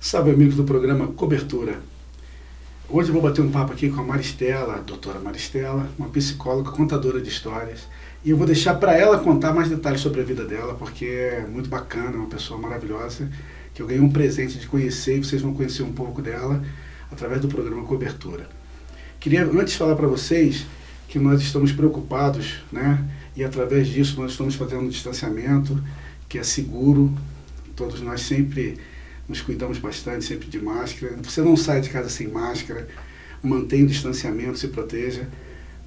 Salve, amigos do programa Cobertura. Hoje eu vou bater um papo aqui com a Maristela, a doutora Maristela, uma psicóloga, contadora de histórias. E eu vou deixar para ela contar mais detalhes sobre a vida dela, porque é muito bacana, é uma pessoa maravilhosa, que eu ganhei um presente de conhecer, e vocês vão conhecer um pouco dela através do programa Cobertura. Queria antes falar para vocês que nós estamos preocupados, né? E através disso nós estamos fazendo um distanciamento que é seguro. Todos nós sempre nos cuidamos bastante, sempre de máscara. Você não sai de casa sem máscara, mantenha o distanciamento, se proteja,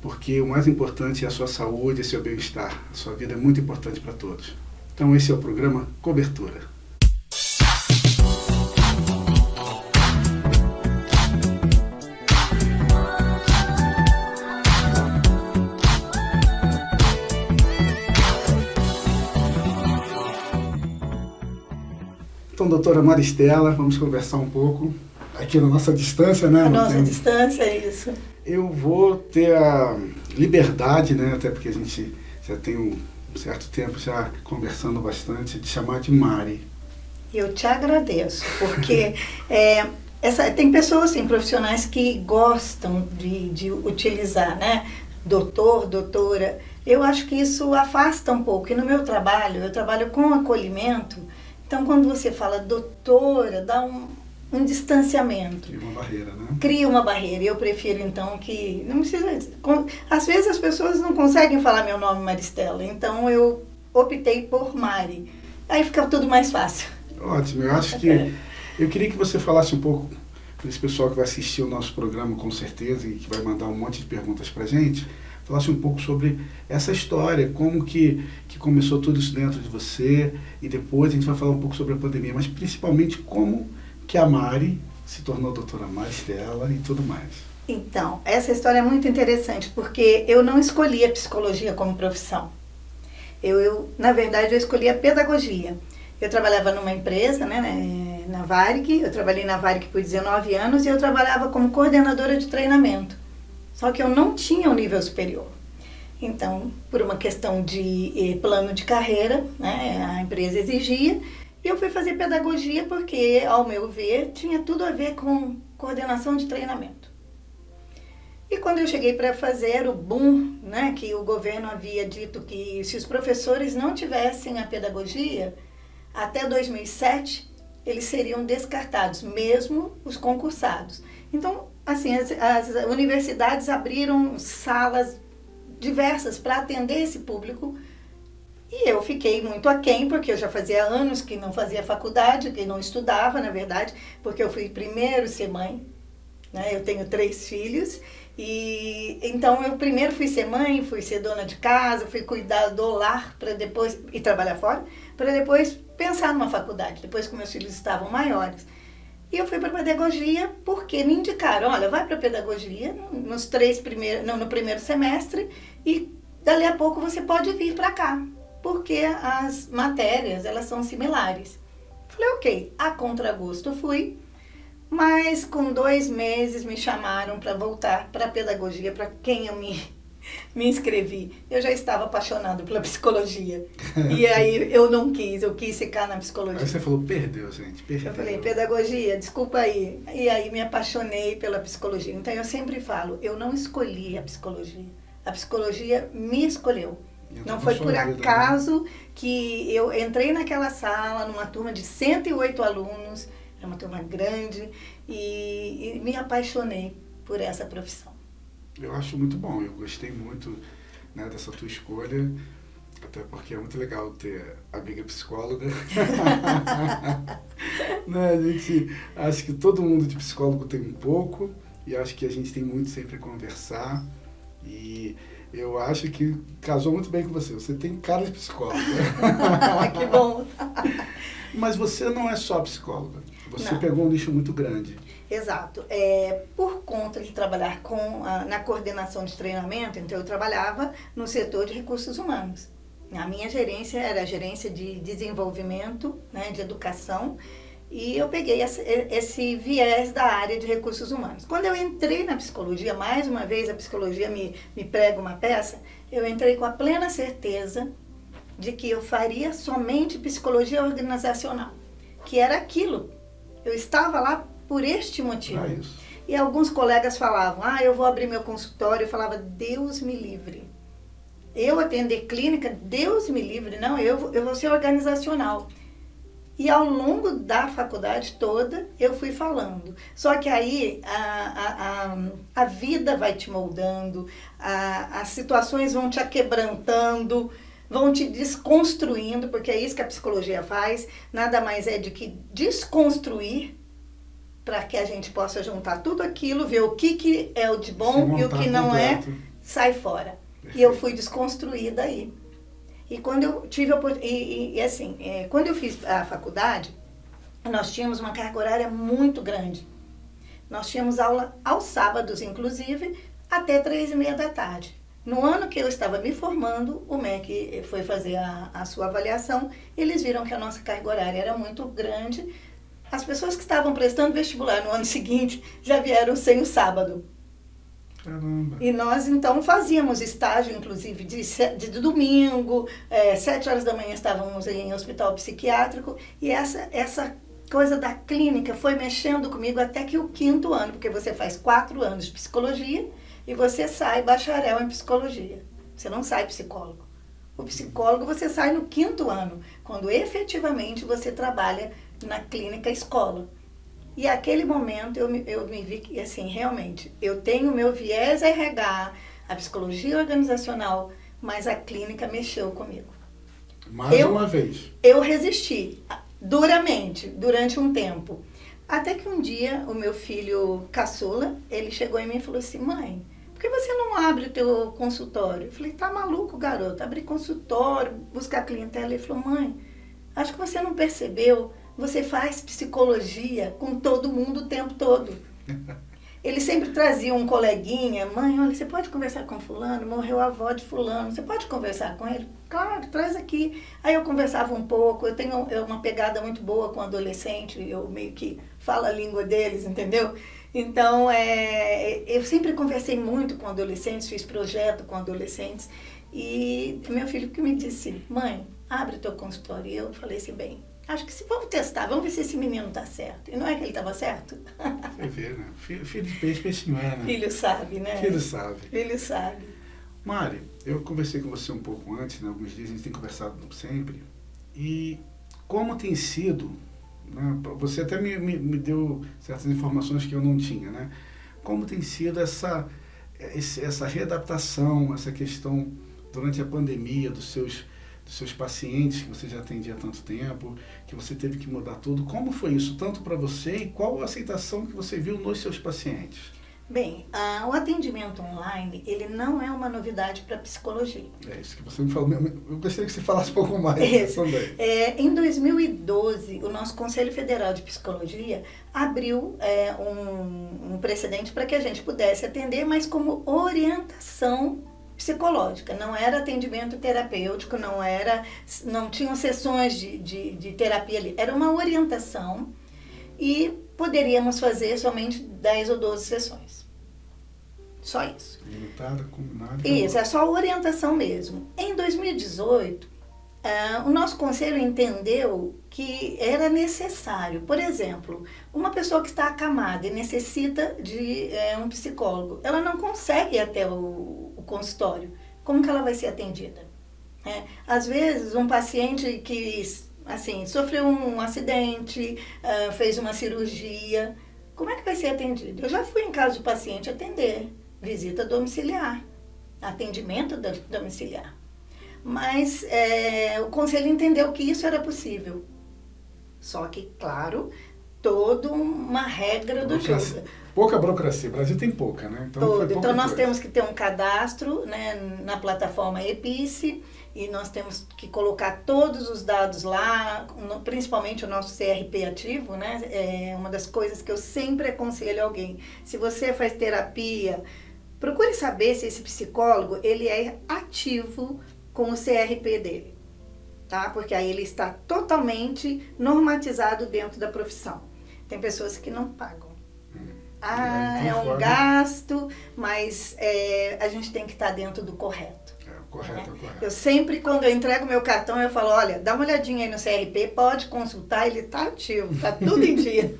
porque o mais importante é a sua saúde, é seu bem-estar. A sua vida é muito importante para todos. Então esse é o programa Cobertura. Então, doutora Maristela, vamos conversar um pouco aqui na nossa distância, né? A nossa distância, é isso. Eu vou ter a liberdade, né? Até porque a gente já tem um certo tempo já conversando bastante, de chamar de Mari. Eu te agradeço, porque tem pessoas, assim, profissionais que gostam de utilizar, né? Doutor, doutora. Eu acho que isso afasta um pouco. E no meu trabalho, eu trabalho com acolhimento. Então, quando você fala doutora, dá um distanciamento. Cria uma barreira, né? Cria uma barreira. Eu prefiro, então, que... Não precisa... Às vezes as pessoas não conseguem falar meu nome, Maristela. Então, eu optei por Mari. Aí fica tudo mais fácil. Ótimo. Eu acho que... Eu queria que você falasse um pouco para esse pessoal que vai assistir o nosso programa, com certeza, e que vai mandar um monte de perguntas para a gente. Falasse um pouco sobre essa história, como que começou tudo isso dentro de você, e depois a gente vai falar um pouco sobre a pandemia, mas principalmente como que a Mari se tornou doutora Maristela e tudo mais. Então, essa história é muito interessante, porque eu não escolhi a psicologia como profissão. Na verdade, eu escolhi a pedagogia. Eu trabalhava numa empresa, né, na Varig, eu trabalhei na Varig por 19 anos e eu trabalhava como coordenadora de treinamento. Só que eu não tinha um nível superior. Então, por uma questão de plano de carreira, né, a empresa exigia, e eu fui fazer pedagogia porque, ao meu ver, tinha tudo a ver com coordenação de treinamento. E quando eu cheguei para fazer o boom, né, que o governo havia dito que se os professores não tivessem a pedagogia, até 2007, eles seriam descartados, mesmo os concursados. Então, assim, as universidades abriram salas diversas para atender esse público e eu fiquei muito aquém, porque eu já fazia anos que não fazia faculdade, que não estudava, na verdade, porque eu fui primeiro ser mãe, né? Eu tenho 3 filhos e então eu primeiro fui ser mãe, fui ser dona de casa, fui cuidar do lar para depois e trabalhar fora, para depois pensar numa faculdade, depois que meus filhos estavam maiores. E eu fui para pedagogia porque me indicaram, olha, vai para pedagogia no primeiro semestre e dali a pouco você pode vir para cá, porque as matérias, elas são similares. Falei, ok, a contragosto fui, mas com 2 meses me chamaram para voltar para pedagogia, para quem eu me inscrevi. Eu já estava apaixonado pela psicologia. E aí eu não quis, eu quis ficar na psicologia. Aí você falou, perdeu, gente, perdeu. Eu falei, pedagogia, desculpa aí. E aí me apaixonei pela psicologia. Então eu sempre falo, eu não escolhi a psicologia. A psicologia me escolheu. Não foi por acaso que eu entrei naquela sala, numa turma de 108 alunos, era uma turma grande, e me apaixonei por essa profissão. Eu acho muito bom, eu gostei muito, né, dessa tua escolha, até porque é muito legal ter amiga psicóloga. Né, a gente acho que todo mundo de psicólogo tem um pouco, e acho que a gente tem muito sempre a conversar, e eu acho que casou muito bem com você. Você tem cara de psicóloga. Que bom! Mas você não é só psicóloga, você Não. pegou um nicho muito grande. Exato. Por conta de trabalhar na coordenação de treinamento, então eu trabalhava no setor de recursos humanos. A minha gerência era a gerência de desenvolvimento, né, de educação, e eu peguei esse viés da área de recursos humanos. Quando eu entrei na psicologia, mais uma vez a psicologia me prega uma peça, eu entrei com a plena certeza de que eu faria somente psicologia organizacional, que era aquilo. Eu estava lá por este motivo. Isso. E alguns colegas falavam, eu vou abrir meu consultório. Eu falava, Deus me livre. Eu atender clínica, Deus me livre. Não, eu vou ser organizacional. E ao longo da faculdade toda, eu fui falando. Só que aí a vida vai te moldando, as situações vão te aquebrantando, vão te desconstruindo, porque é isso que a psicologia faz. Nada mais é de que desconstruir para que a gente possa juntar tudo aquilo, ver o que é o de bom e o que não completo. Sai fora. Perfeito. E eu fui desconstruída aí. E quando eu tive quando eu fiz a faculdade, nós tínhamos uma carga horária muito grande. Nós tínhamos aula aos sábados, inclusive, até 3h30 da tarde. No ano que eu estava me formando, o MEC foi fazer a sua avaliação, eles viram que a nossa carga horária era muito grande. As pessoas que estavam prestando vestibular no ano seguinte já vieram sem o sábado. Caramba. E nós, então, fazíamos estágio, inclusive, de domingo, 7 horas da manhã estávamos em hospital psiquiátrico, e essa coisa da clínica foi mexendo comigo até que o 5º ano, porque você faz 4 anos de psicologia e você sai bacharel em psicologia. Você não sai psicólogo. O psicólogo você sai no 5º ano, quando efetivamente você trabalha na clínica escola. E aquele momento eu me vi que, assim, realmente, eu tenho o meu viés RH, a psicologia organizacional, mas a clínica mexeu comigo. Mais uma vez. Eu resisti duramente, durante um tempo. Até que um dia, o meu filho caçula, ele chegou em mim e falou assim, mãe, por que você não abre o teu consultório? Eu falei, tá maluco, garoto? Abrir consultório, buscar clientela. Ele falou, mãe, acho que você não percebeu. Você faz psicologia com todo mundo o tempo todo. Ele sempre trazia um coleguinha, mãe, olha, você pode conversar com fulano? Morreu a avó de fulano, você pode conversar com ele? Claro, traz aqui. Aí eu conversava um pouco, eu tenho uma pegada muito boa com adolescente, eu meio que falo a língua deles, entendeu? Então, eu sempre conversei muito com adolescentes, fiz projeto com adolescentes, e meu filho que me disse, mãe, abre o teu consultório. E eu falei assim, bem, acho que vamos testar, vamos ver se esse menino está certo. E não é que ele estava certo? Você vê, né? Filho de peixe, peixe não é, né? Filho sabe, né? Filho sabe. Filho sabe. Mari, eu conversei com você um pouco antes, né? Alguns dias a gente tem conversado sempre. E como tem sido, né? Você até me deu certas informações que eu não tinha, né? Como tem sido essa readaptação, essa questão durante a pandemia dos seus pacientes que você já atendia há tanto tempo, que você teve que mudar tudo. Como foi isso, tanto para você, e qual a aceitação que você viu nos seus pacientes? Bem, o atendimento online, ele não é uma novidade para a psicologia. É isso que você me falou. Eu gostaria que você falasse um pouco mais também. Em 2012, o nosso Conselho Federal de Psicologia abriu um precedente para que a gente pudesse atender, mas como orientação psicológica, não era atendimento terapêutico, não tinham sessões de terapia ali, era uma orientação e poderíamos fazer somente 10 ou 12 sessões. Só isso. Limitada, combinada. Isso, é só orientação mesmo. Em 2018, o nosso conselho entendeu que era necessário, por exemplo, uma pessoa que está acamada e necessita de um psicólogo, ela não consegue ir até o consultório. Como que ela vai ser atendida? Às vezes, um paciente que assim, sofreu um acidente, fez uma cirurgia, como é que vai ser atendido? Eu já fui em casa de paciente atender, visita domiciliar, atendimento domiciliar. Mas o conselho entendeu que isso era possível. Só que, claro, toda uma regra do jogo. Pouca burocracia. O Brasil tem pouca, né? Então nós temos que ter um cadastro, né, na plataforma Epice, e nós temos que colocar todos os dados lá, principalmente o nosso CRP ativo, né? É uma das coisas que eu sempre aconselho alguém. Se você faz terapia, procure saber se esse psicólogo ele é ativo com o CRP dele, tá? Porque aí ele está totalmente normatizado dentro da profissão. Tem pessoas que não pagam. É um gasto, mas a gente tem que estar dentro do correto. correto. Eu sempre, quando eu entrego meu cartão, eu falo, olha, dá uma olhadinha aí no CRP, pode consultar, ele está ativo, está tudo em dia.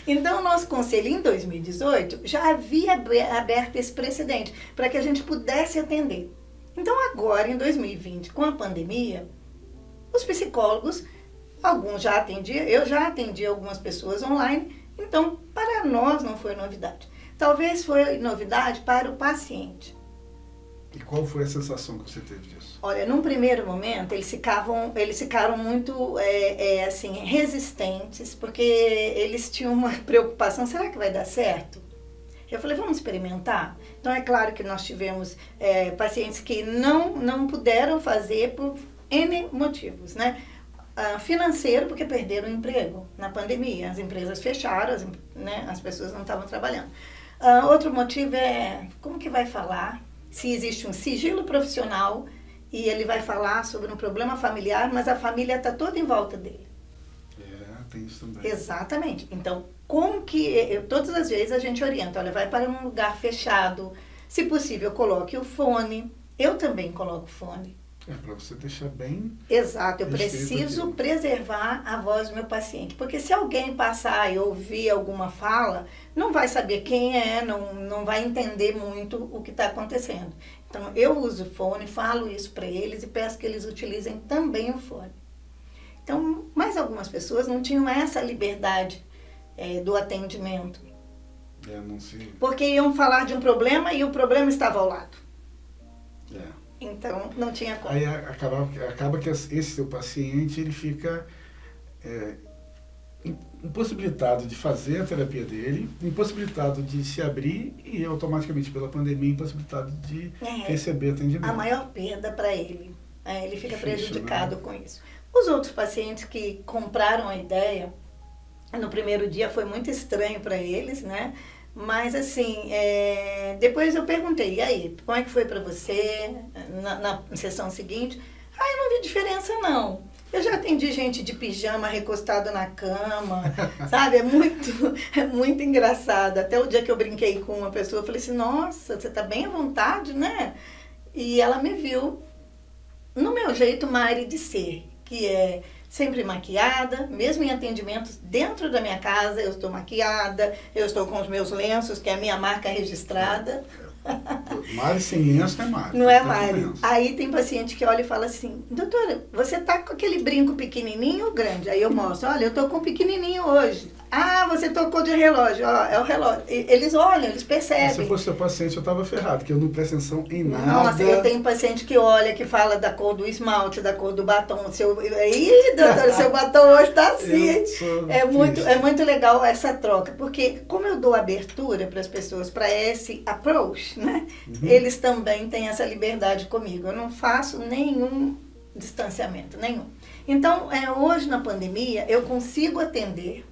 Então, o nosso conselho, em 2018, já havia aberto esse precedente para que a gente pudesse atender. Então, agora, em 2020, com a pandemia, os psicólogos, alguns já atendiam, eu já atendi algumas pessoas online, então, para nós não foi novidade. Talvez foi novidade para o paciente. E qual foi a sensação que você teve disso? Olha, num primeiro momento, eles ficaram muito assim, resistentes, porque eles tinham uma preocupação, será que vai dar certo? Eu falei, vamos experimentar? Então, é claro que nós tivemos pacientes que não puderam fazer por N motivos, né? Financeiro, porque perderam o emprego na pandemia. As empresas fecharam, as pessoas não estavam trabalhando. Outro motivo é, como que vai falar? Se existe um sigilo profissional e ele vai falar sobre um problema familiar, mas a família está toda em volta dele. Tem isso também. Exatamente. Então, como que... todas as vezes a gente orienta, olha, vai para um lugar fechado, se possível, coloque o fone. Eu também coloco fone. Para você deixar bem... Exato, eu preciso preservar a voz do meu paciente, porque se alguém passar e ouvir alguma fala, não vai saber quem é, não vai entender muito o que está acontecendo. Então, eu uso o fone, falo isso para eles e peço que eles utilizem também o fone. Então, mas algumas pessoas não tinham essa liberdade do atendimento. Não sei. Porque iam falar de um problema e o problema estava ao lado. Então, não tinha como. Aí acaba que esse seu paciente, ele fica impossibilitado de fazer a terapia dele, impossibilitado de se abrir e automaticamente pela pandemia impossibilitado de receber atendimento. A maior perda para ele. Ele fica prejudicado, né? Com isso. Os outros pacientes que compraram a ideia, no primeiro dia foi muito estranho para eles, né? Mas, assim, depois eu perguntei, e aí, como é que foi para você na sessão seguinte? Eu não vi diferença, não. Eu já atendi gente de pijama recostado na cama, sabe? É muito engraçado. Até o dia que eu brinquei com uma pessoa, eu falei assim, nossa, você tá bem à vontade, né? E ela me viu no meu jeito Mari de ser, que é... sempre maquiada, mesmo em atendimentos dentro da minha casa, eu estou maquiada, eu estou com os meus lenços, que é a minha marca registrada. Mari sem lenço não é Mari. Não é Mari. Aí tem paciente que olha e fala assim, doutora, você tá com aquele brinco pequenininho ou grande? Aí eu mostro, olha, eu tô com um pequenininho hoje. Ah, você tocou de relógio, ó, é o relógio. Eles olham, eles percebem. Se eu fosse seu paciente, eu tava ferrado, porque eu não presto atenção em nada. Nossa, eu tenho paciente que olha, que fala da cor do esmalte, da cor do batom. Ih, doutora, seu batom hoje tá assim. É muito legal essa troca, porque como eu dou abertura para as pessoas, para esse approach, né? Eles também têm essa liberdade comigo. Eu não faço nenhum distanciamento, nenhum. Então, hoje na pandemia, eu consigo atender.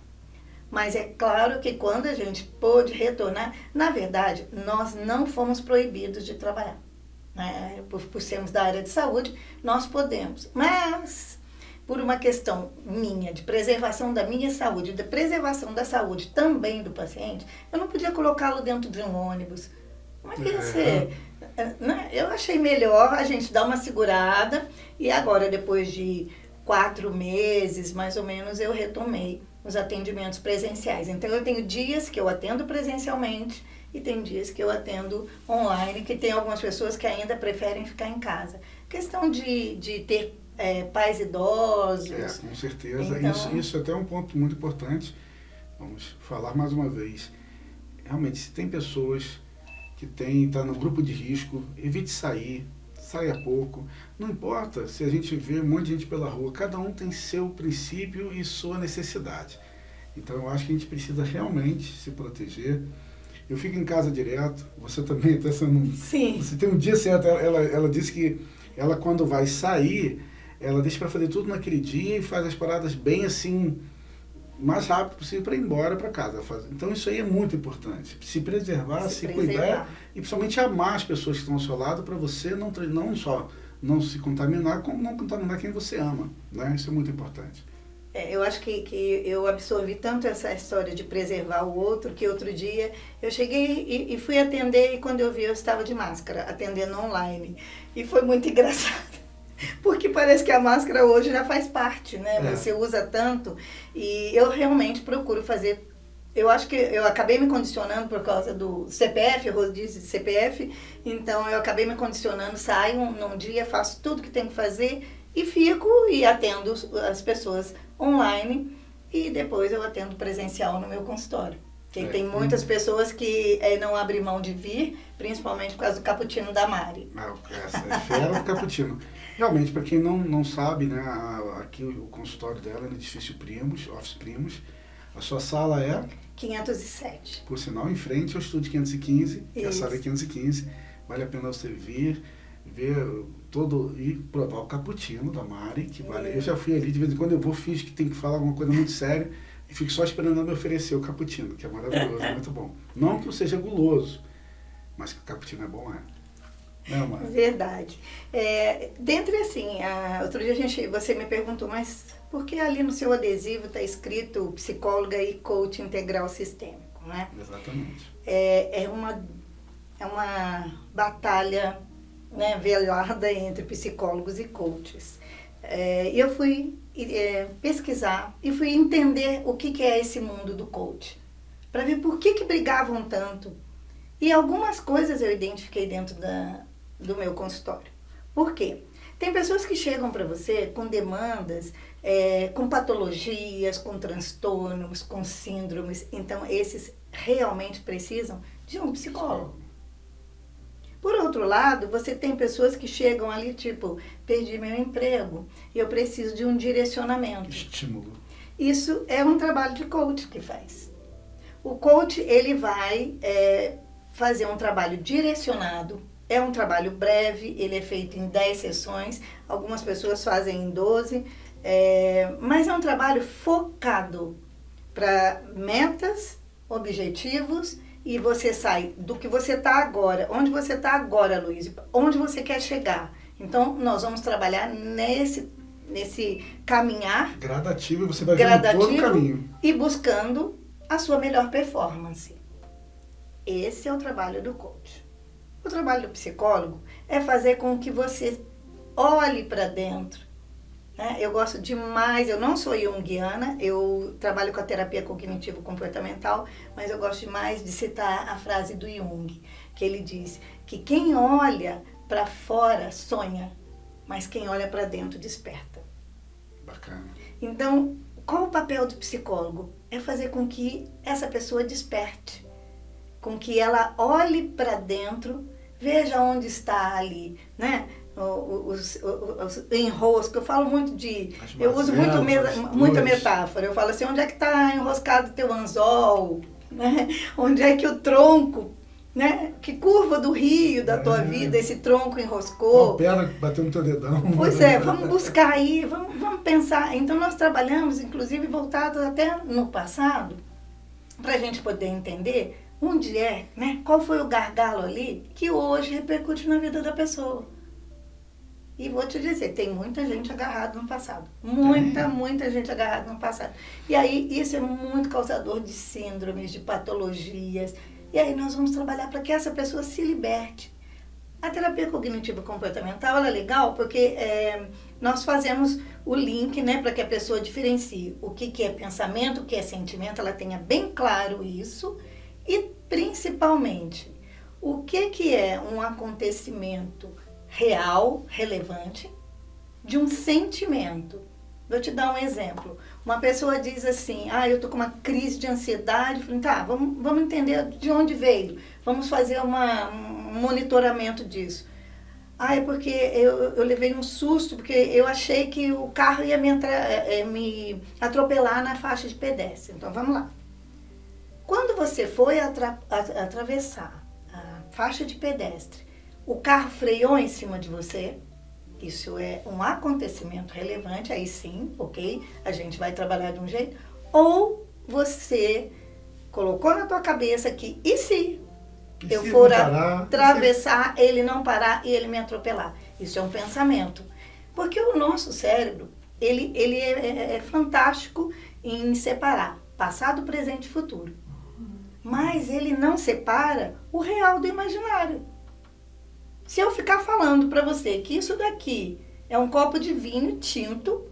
Mas é claro que quando a gente pôde retornar, na verdade, nós não fomos proibidos de trabalhar. Né? Por sermos da área de saúde, nós podemos. Mas, por uma questão minha, de preservação da minha saúde, de preservação da saúde também do paciente, eu não podia colocá-lo dentro de um ônibus. Como é que ia ser? Né? Eu achei melhor a gente dar uma segurada e agora, depois de 4 meses, mais ou menos, eu retomei os atendimentos presenciais. Então, eu tenho dias que eu atendo presencialmente e tem dias que eu atendo online, que tem algumas pessoas que ainda preferem ficar em casa. Questão de ter pais idosos. Com certeza. Então, isso até é um ponto muito importante. Vamos falar mais uma vez. Realmente, se tem pessoas que tá no grupo de risco, evite sair. Saia pouco, não importa se a gente vê um monte de gente pela rua, cada um tem seu princípio e sua necessidade. Então eu acho que a gente precisa realmente se proteger. Eu fico em casa direto, você também está sendo... Sim. Você tem um dia certo, ela disse que ela quando vai sair, ela deixa para fazer tudo naquele dia e faz as paradas bem assim, mais rápido possível para ir embora para casa. Então isso aí é muito importante. Se preservar, se cuidar e principalmente amar as pessoas que estão ao seu lado para você não só não se contaminar, como não contaminar quem você ama. Né? Isso é muito importante. Eu acho que eu absorvi tanto essa história de preservar o outro, que outro dia eu cheguei e fui atender, e quando eu vi eu estava de máscara, atendendo online. E foi muito engraçado, porque parece que a máscara hoje já faz parte, né? Você usa tanto, e eu realmente procuro fazer. Eu acho que eu acabei me condicionando por causa do CPF, Rose disse CPF, então eu acabei me condicionando, saio num dia, faço tudo que tenho que fazer e fico e atendo as pessoas online, e depois eu atendo presencial no meu consultório. Porque tem muitas pessoas que não abrem mão de vir, principalmente por causa do cappuccino da Mari. Essa é fera do cappuccino. Realmente, para quem não sabe, né, aqui o consultório dela é no edifício Primos, Office Primos. A sua sala é? 507. Por sinal, em frente ao estúdio 515, que a Isso. sala é 515. Vale a pena você vir, ver todo e provar o cappuccino da Mari, que vale. Eu já fui ali, de vez em quando eu vou, finge que tem que falar alguma coisa muito séria e fico só esperando ela me oferecer o cappuccino, que é maravilhoso, é muito bom. Não que eu seja guloso, mas que o cappuccino é bom, Não, Mari? Verdade. Dentre assim, outro dia você me perguntou, mas por que ali no seu adesivo está escrito psicóloga e coach integral sistêmico, né? Exatamente. É uma batalha, né, velada entre psicólogos e coaches. E eu fui pesquisar e fui entender o que é esse mundo do coach, para ver por que brigavam tanto. E algumas coisas eu identifiquei dentro do meu consultório. Por quê? Tem pessoas que chegam para você com demandas, com patologias, com transtornos, com síndromes. Então, esses realmente precisam de um psicólogo. Por outro lado, você tem pessoas que chegam ali, tipo, perdi meu emprego, eu preciso de um direcionamento. Estímulo. Isso é um trabalho de coach que faz. O coach, ele vai fazer um trabalho direcionado, é um trabalho breve, ele é feito em 10 sessões, algumas pessoas fazem em 12, mas é um trabalho focado para metas, objetivos, e você sai do que você está agora. Onde você está agora, Luiz? Onde você quer chegar? Então, nós vamos trabalhar nesse caminhar gradativo, e você vai vendo todo o caminho. E buscando a sua melhor performance. Esse é o trabalho do coach. O trabalho do psicólogo é fazer com que você olhe para dentro. Né? Eu gosto demais, eu não sou junguiana, eu trabalho com a terapia cognitivo-comportamental, mas eu gosto demais de citar a frase do Jung, que ele diz que quem olha para fora sonha, mas quem olha para dentro desperta. Bacana. Então, qual o papel do psicólogo? É fazer com que essa pessoa desperte, com que ela olhe para dentro, veja onde está ali, né? Os enroscos, eu falo muito eu uso muita metáfora, eu falo assim, onde é que está enroscado o teu anzol, né? Onde é que o tronco, né? Que curva do rio da tua vida esse tronco enroscou. Uma pedra bateu no teu dedão. Pois é, vamos buscar aí, vamos pensar. Então nós trabalhamos, inclusive, voltados até no passado, para a gente poder entender onde né? Qual foi o gargalo ali que hoje repercute na vida da pessoa. E vou te dizer, tem muita gente agarrada no passado. Muita gente agarrada no passado. E aí, isso é muito causador de síndromes, de patologias. E aí, nós vamos trabalhar para que essa pessoa se liberte. A terapia cognitivo-comportamental, ela é legal porque nós fazemos o link, né, para que a pessoa diferencie o que é pensamento, o que é sentimento, ela tenha bem claro isso. E, principalmente, o que é um acontecimento real, relevante, de um sentimento. Vou te dar um exemplo. Uma pessoa diz assim, eu tô com uma crise de ansiedade. Eu falei, tá, vamos entender de onde veio. Vamos fazer um monitoramento disso. É porque eu levei um susto, porque eu achei que o carro ia me atropelar na faixa de pedestre. Então, vamos lá. Quando você foi atravessar a faixa de pedestre, o carro freou em cima de você, isso é um acontecimento relevante, aí sim, ok, a gente vai trabalhar de um jeito. Ou você colocou na tua cabeça que, e se eu for atravessar, ele não parar e ele me atropelar? Isso é um pensamento. Porque o nosso cérebro, ele é fantástico em separar passado, presente e futuro. Mas ele não separa o real do imaginário. Se eu ficar falando para você que isso daqui é um copo de vinho tinto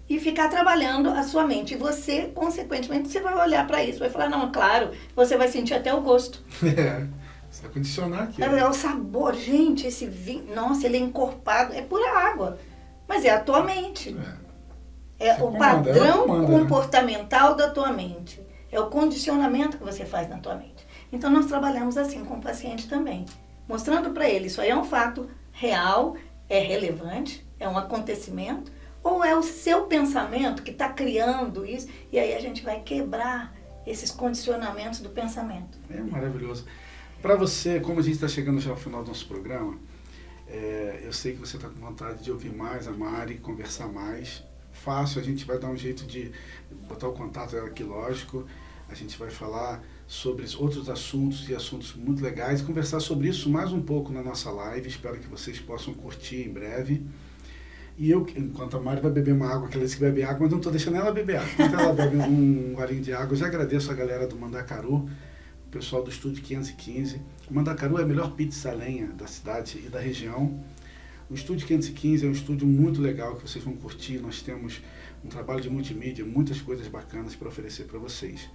e ficar trabalhando a sua mente, e você, consequentemente, você vai olhar para isso, vai falar, não, claro, você vai sentir até o gosto. Você vai condicionar aqui. É o sabor, gente, esse vinho, nossa, ele é encorpado, é pura água, mas é a tua mente. É o padrão comportamental da tua mente. É o condicionamento que você faz na tua mente. Então, nós trabalhamos assim com o paciente também, mostrando para ele, isso aí é um fato real, é relevante, é um acontecimento, ou é o seu pensamento que está criando isso, e aí a gente vai quebrar esses condicionamentos do pensamento. É maravilhoso. Para você, como a gente está chegando já ao final do nosso programa, eu sei que você está com vontade de ouvir mais a Mari, conversar mais. Fácil, a gente vai dar um jeito de botar o contato dela aqui, lógico. A gente vai falar sobre outros assuntos e assuntos muito legais, conversar sobre isso mais um pouco na nossa live. Espero que vocês possam curtir em breve. E eu, enquanto a Mari vai beber uma água, que ela disse que bebe água, mas não estou deixando ela beber água. Enquanto ela bebe um golinho de água, eu já agradeço a galera do Mandacaru, o pessoal do Estúdio 515. O Mandacaru é a melhor pizza a lenha da cidade e da região. O Estúdio 515 é um estúdio muito legal que vocês vão curtir. Nós temos um trabalho de multimídia, muitas coisas bacanas para oferecer para vocês.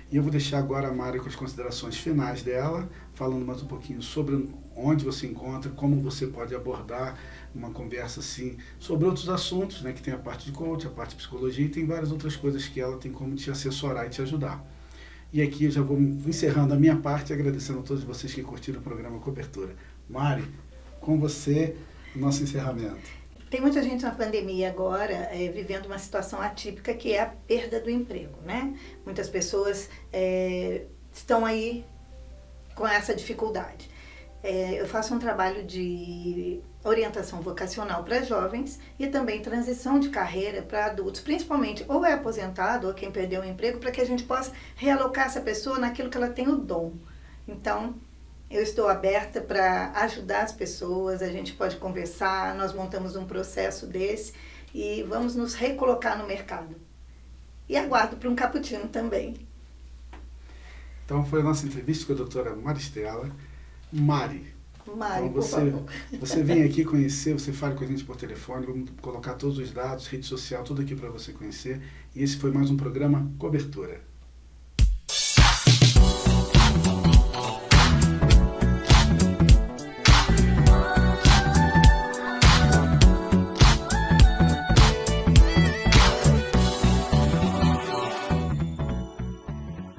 E eu vou deixar agora a Mari com as considerações finais dela, falando mais um pouquinho sobre onde você encontra, como você pode abordar uma conversa assim sobre outros assuntos, né, que tem a parte de coach, a parte de psicologia e tem várias outras coisas que ela tem como te assessorar e te ajudar. E aqui eu já vou encerrando a minha parte, agradecendo a todos vocês que curtiram o programa Cobertura. Mari, com você, nosso encerramento. Tem muita gente na pandemia agora vivendo uma situação atípica que é a perda do emprego, né? Muitas pessoas estão aí com essa dificuldade. Eu faço um trabalho de orientação vocacional para jovens e também transição de carreira para adultos, principalmente ou é aposentado ou quem perdeu o emprego, para que a gente possa realocar essa pessoa naquilo que ela tem o dom. Então, eu estou aberta para ajudar as pessoas, a gente pode conversar, nós montamos um processo desse e vamos nos recolocar no mercado. E aguardo para um cappuccino também. Então foi a nossa entrevista com a doutora Maristela. Mari, então você vem aqui conhecer, você fala com a gente por telefone, vamos colocar todos os dados, rede social, tudo aqui para você conhecer. E esse foi mais um programa Cobertura.